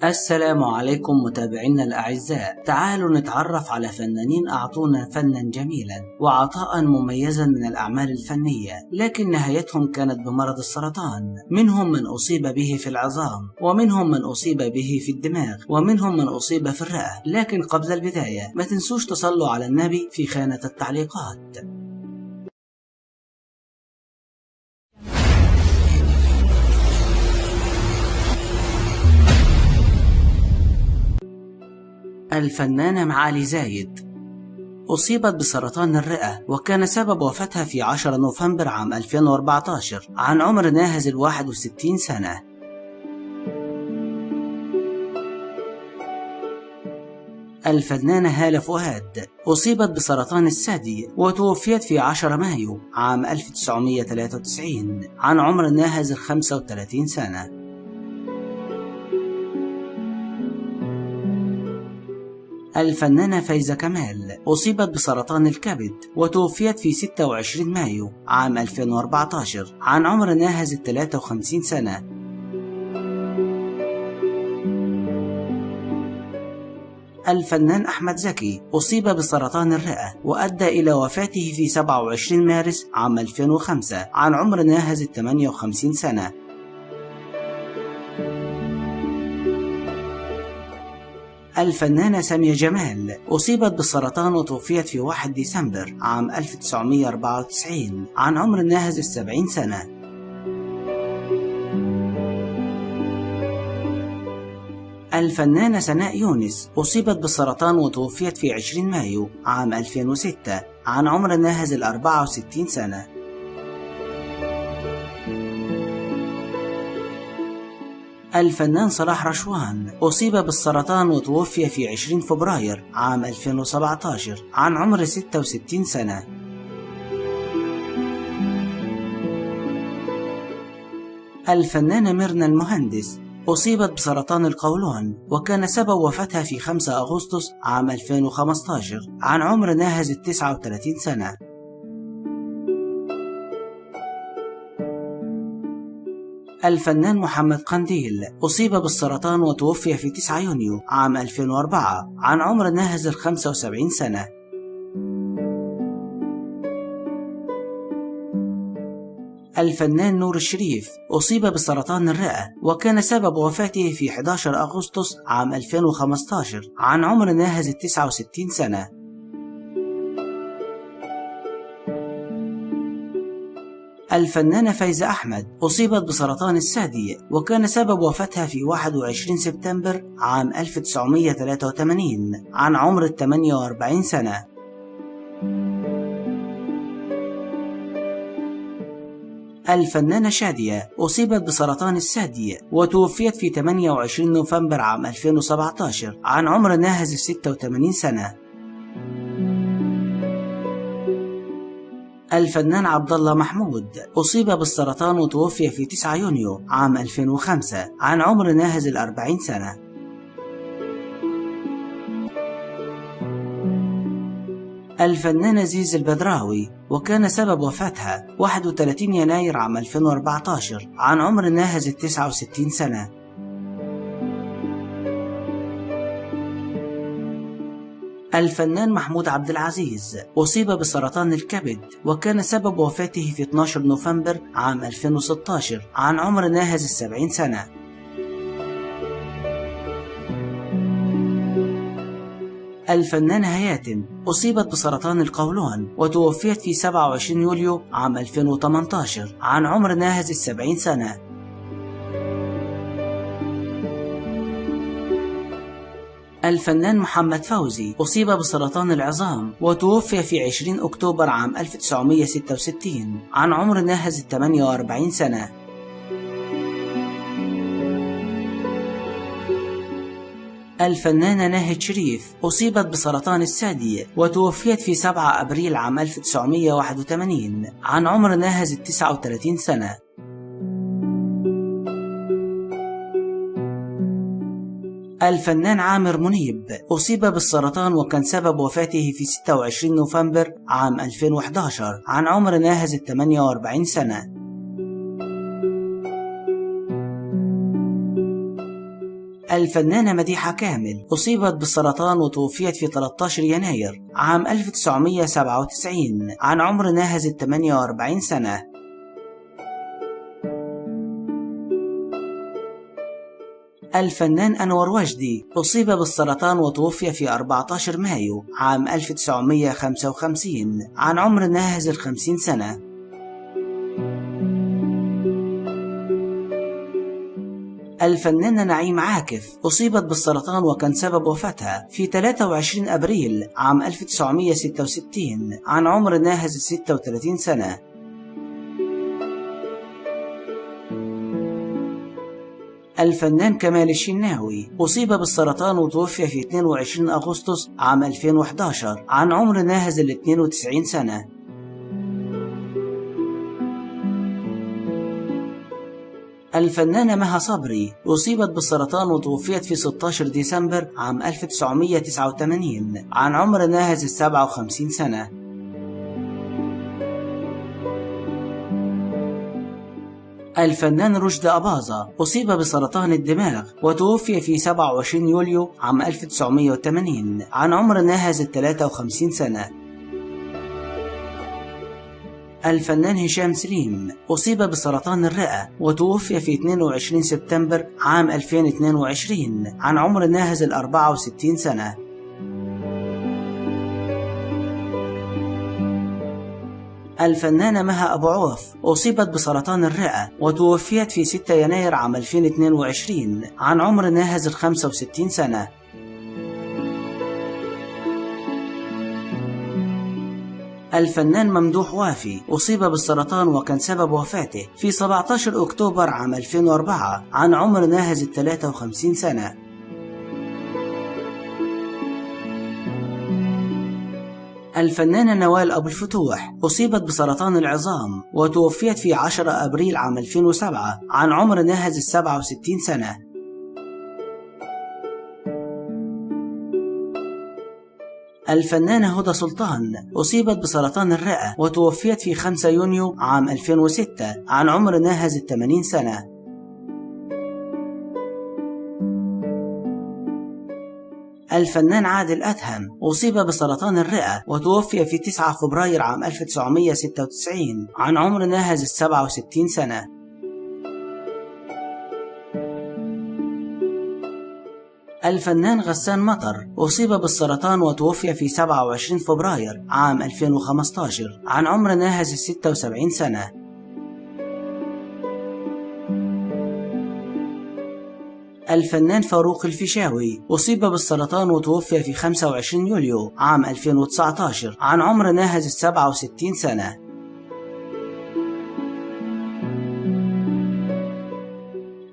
السلام عليكم متابعينا الأعزاء. تعالوا نتعرف على فنانين أعطونا فنا جميلا وعطاء مميزا من الأعمال الفنية، لكن نهايتهم كانت بمرض السرطان. منهم من أصيب به في العظام، ومنهم من أصيب به في الدماغ، ومنهم من أصيب في الرئة. لكن قبل البداية ما تنسوش تصلوا على النبي في خانة التعليقات. الفنانة معالي زايد أصيبت بسرطان الرئة، وكان سبب وفاتها في 10 نوفمبر عام 2014 عن عمر ناهز 61 سنة. الفنانة هالة فؤاد أصيبت بسرطان الثدي، وتوفيت في 10 مايو عام 1993 عن عمر ناهز 35 سنة. الفنانة فايزة كمال أصيبت بسرطان الكبد، وتوفيت في 26 مايو عام 2014 عن عمر ناهز 53 سنة. الفنان أحمد زكي أصيب بسرطان الرئة، وأدى إلى وفاته في 27 مارس عام 2005 عن عمر ناهز 58 سنة. الفنانة سامية جمال أصيبت بالسرطان، وتوفيت في 1 ديسمبر عام 1994 عن عمر ناهز 70 سنة. الفنانة سناء يونس أصيبت بالسرطان، وتوفيت في 20 مايو عام 2006 عن عمر ناهز 64 سنة. الفنان صلاح رشوان أصيب بالسرطان، وتوفي في 20 فبراير عام 2017 عن عمر 66 سنة. الفنانة ميرنا المهندس أصيبت بسرطان القولون، وكان سبب وفاتها في 5 أغسطس عام 2015 عن عمر ناهز 39 سنة. الفنان محمد قنديل أصيب بالسرطان، وتوفي في 9 يونيو عام 2004 عن عمر ناهز 75 سنة. الفنان نور الشريف أصيب بسرطان الرئة، وكان سبب وفاته في 11 أغسطس عام 2015 عن عمر ناهز 69 سنة. الفنانة فايزة أحمد أصيبت بسرطان الثدي، وكان سبب وفاتها في 21 سبتمبر عام 1983 عن عمر 48 سنة. الفنانة شادية أصيبت بسرطان الثدي، وتوفيت في 28 نوفمبر عام 2017 عن عمر ناهز 86 سنة. الفنان عبد الله محمود أصيب بالسرطان، وتوفي في 9 يونيو عام 2005 عن عمر ناهز 40 سنة. الفنانة زيز البدراوي وكان سبب وفاتها 31 يناير عام 2014 عن عمر ناهز 69 سنة. الفنان محمود عبد العزيز أصيب بسرطان الكبد، وكان سبب وفاته في 12 نوفمبر عام 2016 عن عمر ناهز 70 سنة. الفنانة هياتم أصيبت بسرطان القولون، وتوفيت في 27 يوليو عام 2018 عن عمر ناهز 70 سنة. الفنان محمد فوزي أصيب بسرطان العظام، وتوفي في 20 أكتوبر عام 1966 عن عمر ناهز 48 سنة. الفنانة ناهد شريف أصيبت بسرطان الثدي، وتوفيت في 7 أبريل عام 1981 عن عمر ناهز 39 سنة. الفنان عامر منيب أصيب بالسرطان، وكان سبب وفاته في 26 نوفمبر عام 2011 عن عمر ناهز 48 سنة. الفنانة مديحة كامل أصيبت بالسرطان وتوفيت في 13 يناير عام 1997 عن عمر ناهز 48 سنة. الفنان أنور وجدي أصيب بالسرطان وتوفي في 14 مايو عام 1955 عن عمر ناهز 50 سنة. الفنانة نعيم عاكف أصيبت بالسرطان وكان سبب وفاتها في 23 أبريل عام 1966 عن عمر ناهز 36 سنة. الفنان كمال الشناوي أصيب بالسرطان وتوفي في 22 أغسطس عام 2011 عن عمر ناهز 92 سنة. الفنانة مها صبري أصيبت بالسرطان وتوفيت في 16 ديسمبر عام 1989 عن عمر ناهز 57 سنة. الفنان رشدي أباظة أصيب بسرطان الدماغ وتوفي في 27 يوليو عام 1980 عن عمر ناهز 53 سنة. الفنان هشام سليم أصيب بسرطان الرئة وتوفي في 22 سبتمبر عام 2022 عن عمر ناهز 64 سنة. الفنانة مها أبو عوف أصيبت بسرطان الرئة وتوفيت في 6 يناير عام 2022 عن عمر ناهز 65 سنة. الفنان ممدوح وافي أصيب بالسرطان وكان سبب وفاته في 17 أكتوبر عام 2004 عن عمر ناهز 53 سنة. الفنانة نوال أبو الفتوح أصيبت بسرطان العظام وتوفيت في 10 أبريل عام 2007 عن عمر ناهز 67 سنة. الفنانة هدى سلطان أصيبت بسرطان الرئة وتوفيت في 5 يونيو عام 2006 عن عمر ناهز 80 سنة. الفنان عادل أدهم أصيب بسرطان الرئة وتوفي في 9 فبراير عام 1996 عن عمر ناهز 67 سنة. الفنان غسان مطر أصيب بالسرطان وتوفي في 27 فبراير عام 2015 عن عمر ناهز 76 سنة. الفنان فاروق الفيشاوي أصيب بالسرطان وتوفي في 25 يوليو عام 2019 عن عمر ناهز 67 سنة.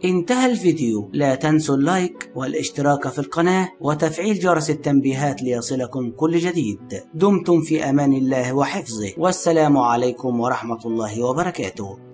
انتهى الفيديو، لا تنسوا اللايك والاشتراك في القناة وتفعيل جرس التنبيهات ليصلكم كل جديد. دمتم في أمان الله وحفظه، والسلام عليكم ورحمة الله وبركاته.